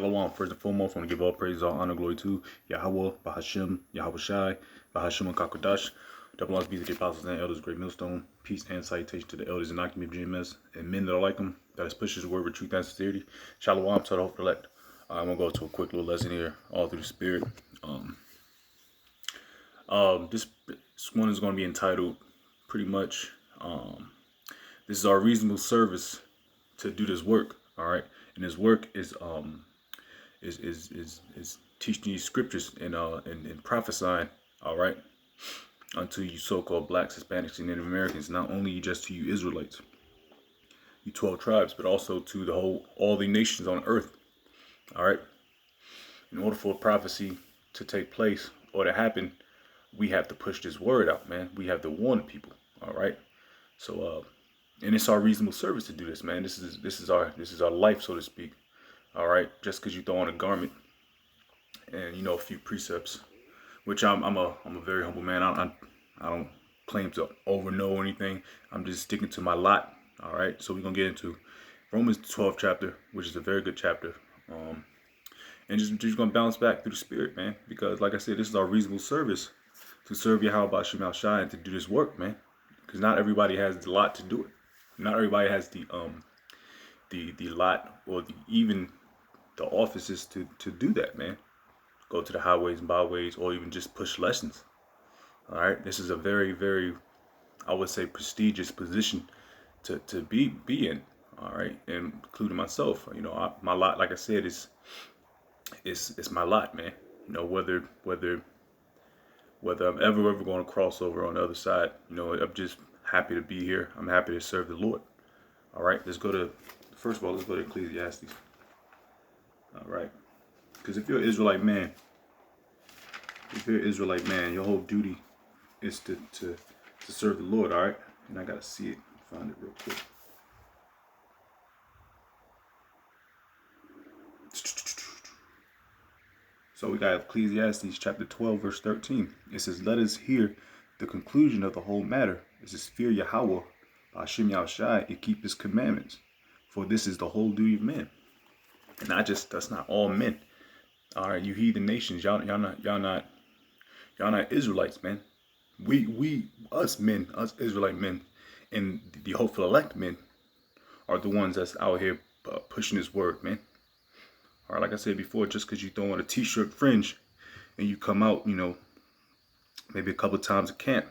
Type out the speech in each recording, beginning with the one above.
Shalom. First and foremost, I want to give all praise, all honor, glory to Yahweh, Bahashim, Yahweh Shai, Bahashim and Kakodash. Double honors be to the apostles and elders, great millstone. Peace and salutation to the elders and Akim of GMS and men that are like them, that has pushed his word with truth and sincerity. Shalom to the hope elect. I'm going to go to a quick little lesson here, all through the spirit. This one is going to be entitled pretty much, this is our reasonable service to do this work. All right. And this work is teaching you scriptures and prophesying, all right, unto you so-called blacks, Hispanics, and Native Americans, not only just to you Israelites, you 12 tribes, but also to all the nations on earth, all right. In order for a prophecy to take place or to happen, we have to push this word out, man. We have to warn people, all right. So and it's our reasonable service to do this, man. This is our life, so to speak. All right, just because you throw on a garment and a few precepts, which I'm a very humble man. I don't claim to overknow anything. I'm just sticking to my lot. All right, so we're gonna get into Romans 12th chapter, which is a very good chapter. And just gonna bounce back through the spirit, man, because like I said, this is our reasonable service to serve Yahweh Bashim Al Shai and to do this work, man. Because not everybody has the lot to do it. Not everybody has the lot or even the offices to do that, man. Go to the highways and byways or even just push lessons. All right, this is a very, very, I would say, prestigious position to be in. All right, and including myself. My lot, like I said, is my lot, man. Whether I'm ever going to cross over on the other side, I'm just happy to be here. I'm happy to serve the Lord. All right, let's go to Ecclesiastes. All right, because if you're an Israelite man, your whole duty is to serve the Lord. All right, and I gotta see it, find it real quick. So we got Ecclesiastes chapter 12, verse 13. It says, "Let us hear the conclusion of the whole matter. It says, fear Yahweh, Hashem Yahushai, and keep his commandments. For this is the whole duty of men." And that's not all men. All right, you heathen nations, y'all not Israelites, man. Us Israelite men, and the hopeful elect men are the ones that's out here pushing this word, man. All right, like I said before, just because you throw on a t-shirt fringe and you come out, maybe a couple of times at camp.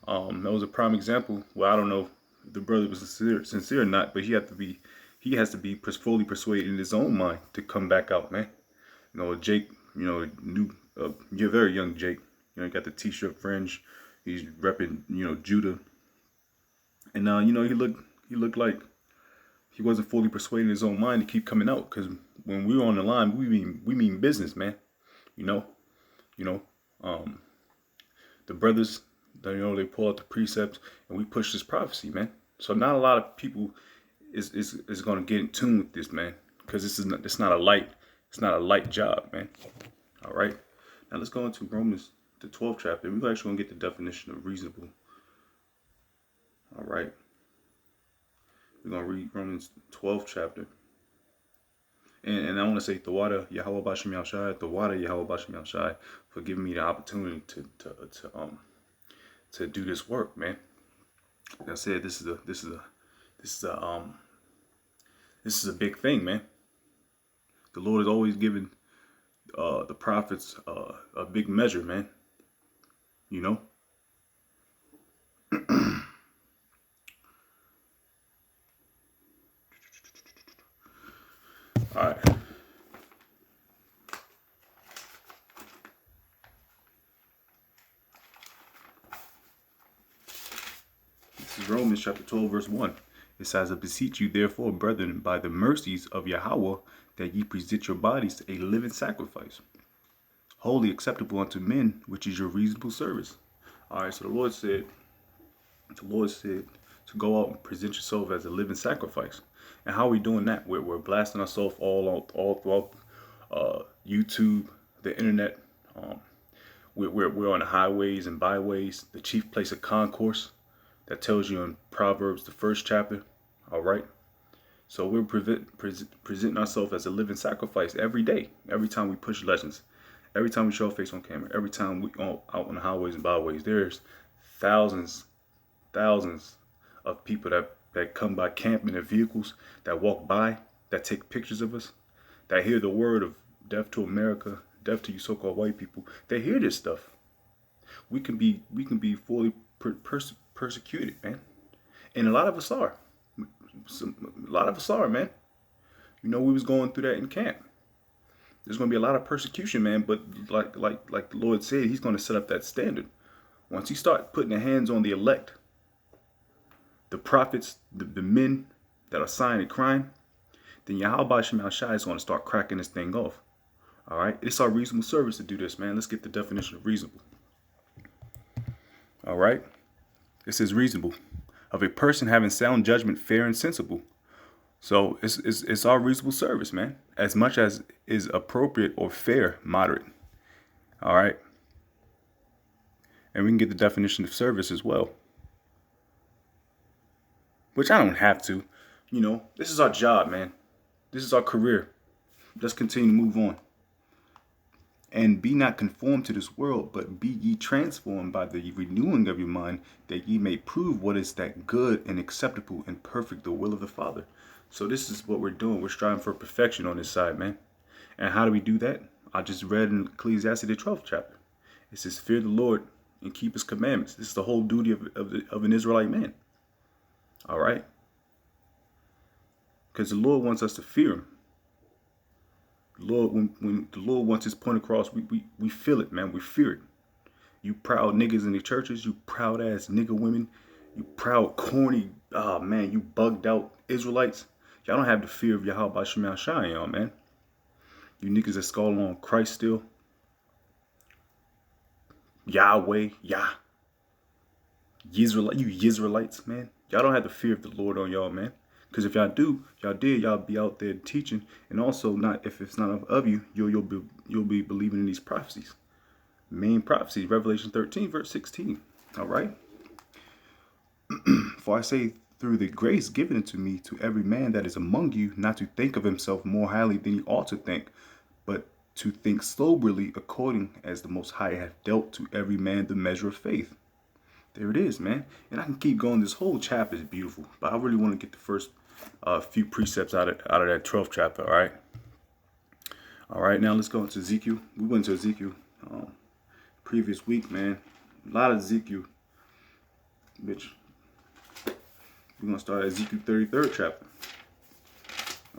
That was a prime example. Well, I don't know if the brother was sincere or not, but he has to be fully persuaded in his own mind to come back out, man. Jake, you're very young Jake. Got the t-shirt fringe. He's repping, Judah. And he looked like he wasn't fully persuaded in his own mind to keep coming out. Because when we were on the line, we mean business, man. The brothers, they pull out the precepts and we push this prophecy, man. So not a lot of people is going to get in tune with this, man, because it's not a light job, man. All right, now let's go into Romans the 12th chapter. We're actually going to get the definition of reasonable. All right, we're going to read Romans 12th chapter. And I want to say Tawada Yahweh Bashim Yahushai, Tawada Yahweh Bashim Yahushai, for giving me the opportunity to do this work, man. Like I said, this is a big thing, man. The Lord has always given the prophets a big measure, man. All right. This is Romans chapter 12, verse 1. It says, "I beseech you, therefore, brethren, by the mercies of Yahweh, that ye present your bodies a living sacrifice, wholly acceptable unto men, which is your reasonable service." All right, so the Lord said to go out and present yourself as a living sacrifice. And how are we doing that? We're blasting ourselves all throughout YouTube, the internet. We're on the highways and byways, the chief place of concourse that tells you in Proverbs, the 1st chapter. All right. So we're presenting ourselves as a living sacrifice every day, every time we push legends, every time we show our face on camera, every time we out on the highways and byways. There's thousands of people that come by camp in their vehicles, that walk by, that take pictures of us, that hear the word of death to America, death to you so-called white people. They hear this stuff. We can be fully persecuted, man, and a lot of us are. A lot of us are, man. You know, we was going through that in camp. There's going to be a lot of persecution, man. But like the Lord said, He's going to set up that standard. Once He start putting the hands on the elect, the prophets, the men that are signing crime, then Yahweh Shema Shai is going to start cracking this thing off. All right, it's our reasonable service to do this, man. Let's get the definition of reasonable. All right, it says reasonable, of a person having sound judgment, fair and sensible. So it's our reasonable service, man, as much as is appropriate or fair, moderate. All right, and we can get the definition of service as well, which I don't have to. You know, this is our job, man. This is our career. Let's continue to move on. And be not conformed to this world, but be ye transformed by the renewing of your mind, that ye may prove what is that good and acceptable and perfect the will of the Father. So this is what we're doing. We're striving for perfection on this side, man. And how do we do that? I just read in Ecclesiastes, the 12th chapter. It says, fear the Lord and keep His commandments. This is the whole duty of an Israelite man. All right? Because the Lord wants us to fear Him. Lord, when the Lord wants His point across, we feel it, man. We fear it. You proud niggas in the churches, you proud ass nigga women, you proud corny, man, you bugged out Israelites. Y'all don't have the fear of Yahweh Shema Shai, y'all, man. You niggas that calling on Christ still. Yahweh, Yah. You Israelites, man. Y'all don't have the fear of the Lord on y'all, man. Because if y'all do, y'all be out there teaching, and also not if it's not of you, you'll be believing in these prophecies, main prophecies, Revelation 13 verse 16. All right. For I say through the grace given unto me to every man that is among you, not to think of himself more highly than he ought to think, but to think soberly according as the Most High hath dealt to every man the measure of faith. There it is, man. And I can keep going. This whole chapter is beautiful, but I really want to get the first few precepts out of that 12th chapter. All right. Now let's go into Ezekiel. We went to Ezekiel previous week, man. A lot of Ezekiel, bitch. We're gonna start at Ezekiel 33rd chapter.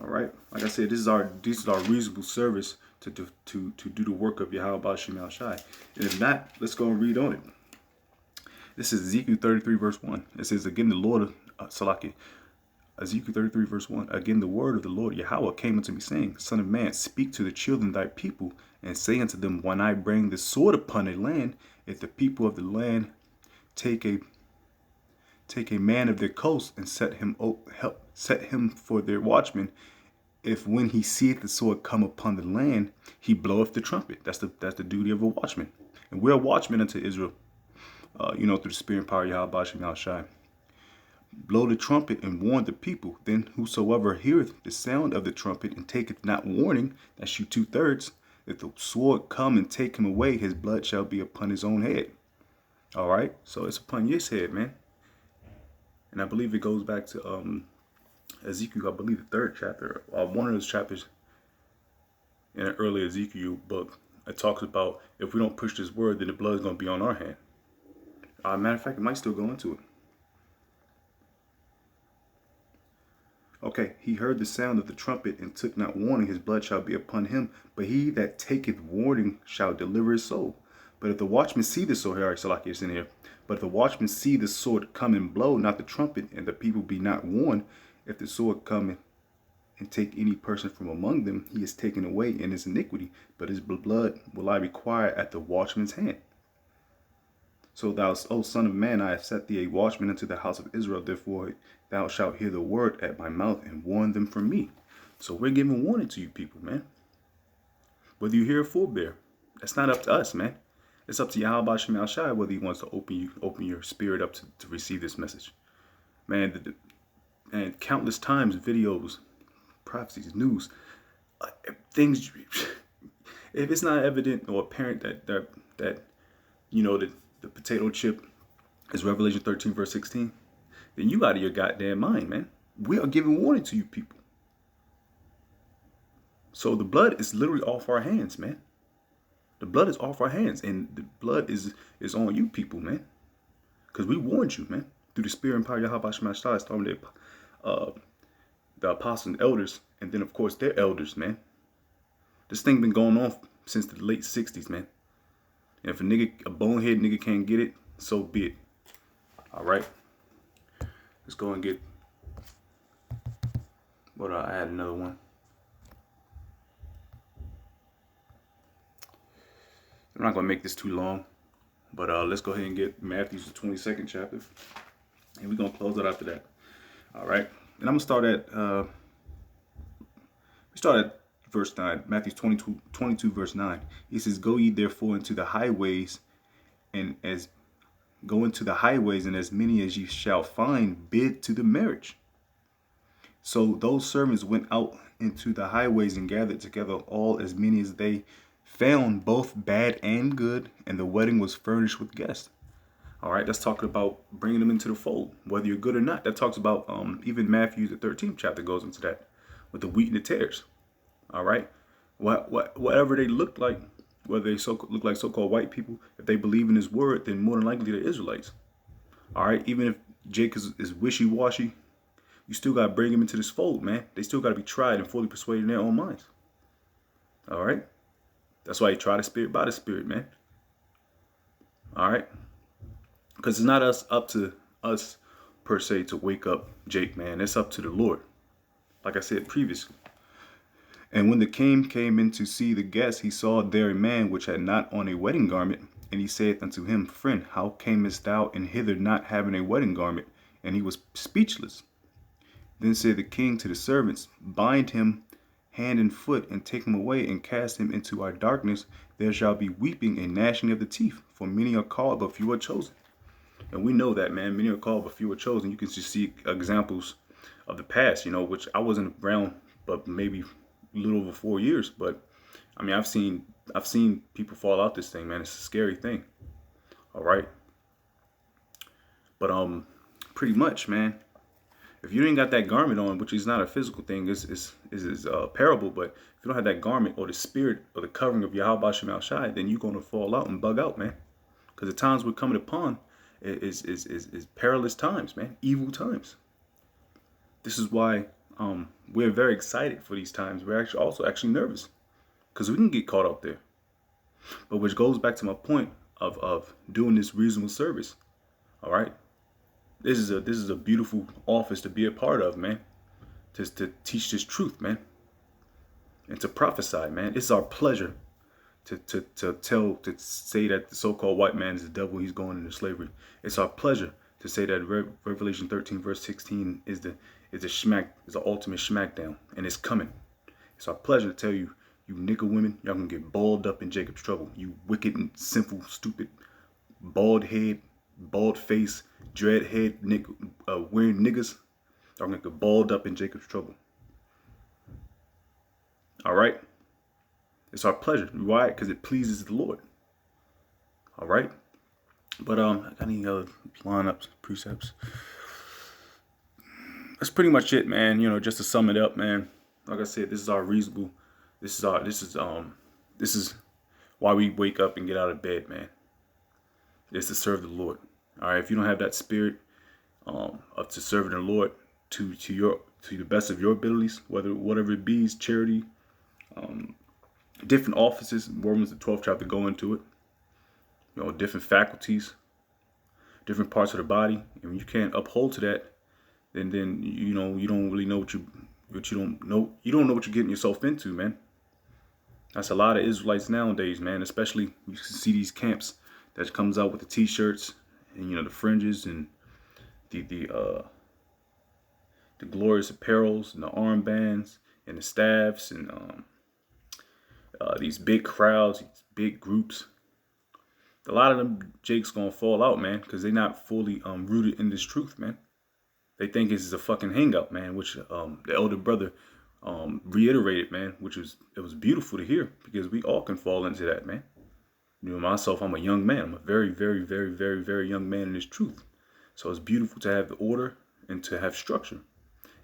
All right. Like I said, this is our reasonable service to do the work of Yahweh Shema Shai. And if not, let's go and read on it. This is Ezekiel 33 verse 1. It says, again, the Lord, Ezekiel 33 verse 1. Again, the word of the Lord Yahweh came unto me, saying, Son of man, speak to the children of thy people, and say unto them, when I bring the sword upon a land, if the people of the land take a man of their coast and set him for their watchman, if when he seeth the sword come upon the land, he bloweth the trumpet. That's the duty of a watchman. And we're a watchman unto Israel. Through the spirit and power of Yahweh Shema Shai. Blow the trumpet and warn the people. Then whosoever heareth the sound of the trumpet and taketh not warning, that's you 2/3, if the sword come and take him away, his blood shall be upon his own head. All right, so it's upon his head, man. And I believe it goes back to Ezekiel, I believe the 3rd chapter, one of those chapters in an early Ezekiel book. It talks about if we don't push this word, then the blood is going to be on our hand. Matter of fact, it might still go into it. Okay, he heard the sound of the trumpet and took not warning, his blood shall be upon him. But he that taketh warning shall deliver his soul. But if the watchman see the sword, it's in here. But if the watchman see the sword come and blow not the trumpet, and the people be not warned, if the sword come and take any person from among them, he is taken away in his iniquity. But his blood will I require at the watchman's hand. So thou, O son of man, I have set thee a watchman unto the house of Israel. Therefore thou shalt hear the word at my mouth and warn them from me. So we're giving warning to you people, man. Whether you hear or forbear, that's not up to us, man. It's up to Yahweh Shema Shai whether he wants to open your spirit up to receive this message. Man, and countless times, videos, prophecies, news, things. If it's not evident or apparent that the potato chip is Revelation 13 verse 16, then you out of your goddamn mind, man. We are giving warning to you people. So the blood is literally off our hands, man. The blood is off our hands, and the blood is on you people, man. Because we warned you, man, through the spirit and power of Yahweh Shema Shai, starting the apostles and elders, and then of course their elders, man. This thing been going on since the late 60s, man. And if a bonehead nigga can't get it, so be it. All right. Let's go and get. What? I had another one. I'm not gonna make this too long, but let's go ahead and get Matthew's 22nd chapter, and we're gonna close it after that. All right. And I'm gonna start at verse 9, Matthew 22 verse 9. He says, "Go ye therefore into the highways, and as many as ye shall find, bid to the marriage." So those servants went out into the highways and gathered together all as many as they found, both bad and good, and the wedding was furnished with guests. All right, that's talking about bringing them into the fold, whether you're good or not. That talks about even Matthew the 13th chapter goes into that with the wheat and the tares. All right, whatever they look like, whether they look like so-called white people, if they believe in His word, then more than likely they're Israelites. All right, even if Jake is wishy-washy, you still got to bring him into this fold, man. They still got to be tried and fully persuaded in their own minds. All right, that's why you try the spirit by the spirit, man. All right, because it's not up to us per se to wake up Jake, man. It's up to the Lord, like I said previously. And when the king came in to see the guests, he saw there a man which had not on a wedding garment. And he said unto him, Friend, how camest thou in hither not having a wedding garment? And he was speechless. Then said the king to the servants, Bind him hand and foot, and take him away, and cast him into our darkness. There shall be weeping and gnashing of the teeth, for many are called, but few are chosen. And we know that, man. Many are called, but few are chosen. You can just see examples of the past, which I wasn't around, but maybe a little over 4 years. But I mean, I've seen people fall out this thing, man. It's a scary thing. All right. But pretty much, man, if you ain't got that garment on, which is not a physical thing, is a parable, but if you don't have that garment or the spirit or the covering of Yahweh Shema Shai, then you're gonna fall out and bug out, man. Because the times we're coming upon is perilous times, man. Evil times. This is why we're very excited for these times. We're actually nervous because we can get caught up there. But which goes back to my point of doing this reasonable service. All right. This is a beautiful office to be a part of, man. To teach this truth, man, and to prophesy, man. It's our pleasure to say that the so-called white man is the devil. He's going into slavery. It's our pleasure to say that Revelation 13 verse 16 is the ultimate smackdown, and it's coming. It's our pleasure to tell you, you nigger women, y'all gonna get balled up in Jacob's trouble. You wicked and sinful, stupid, bald head, bald face, dread head, wearing niggas are gonna get balled up in Jacob's trouble. All right, it's our pleasure. Why? Because it pleases the Lord. All right, but I got any other lineups, precepts? That's pretty much it, man. Just to sum it up, man. Like I said, this is our reasonable. This is why we wake up and get out of bed, man. It's to serve the Lord. All right, if you don't have that spirit of to serving the Lord to the best of your abilities, whatever it be, charity, different offices, Romans the 12th chapter go into it. Different faculties, different parts of the body, and when you can't uphold to that, then you don't really know what you don't know what you're getting yourself into, man. That's a lot of Israelites nowadays, man. Especially you see these camps that comes out with the t-shirts and the fringes and the glorious apparels and the armbands and the staffs and these big crowds, these big groups. A lot of them Jake's gonna fall out, man, because they're not fully rooted in this truth, man. They think this is a fucking hangout, man, which the elder brother reiterated, man, it was beautiful to hear, because we all can fall into that, man. You know, myself, I'm a young man. I'm a very, very, very, very, very young man in this truth. So it's beautiful to have the order and to have structure.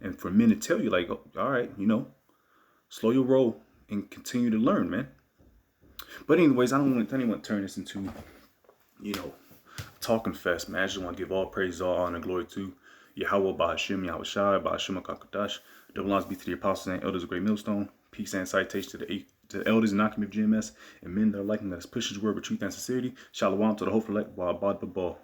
And for men to tell you, like, oh, all right, you know, slow your roll and continue to learn, man. But anyways, I don't want to turn this into, you know, talking fest, man. I just want to give all praise, all honor, and glory to Yahweh, Bahashim, Yahweh Shai, Bahashim, HaKadosh. Double honors be to the apostles and elders of Great Millstone. Peace and citation to the elders and Akim of GMS and men that are liking that us push his word with truth and sincerity. Shalom to the hopeful elect, Wa'abad Babal.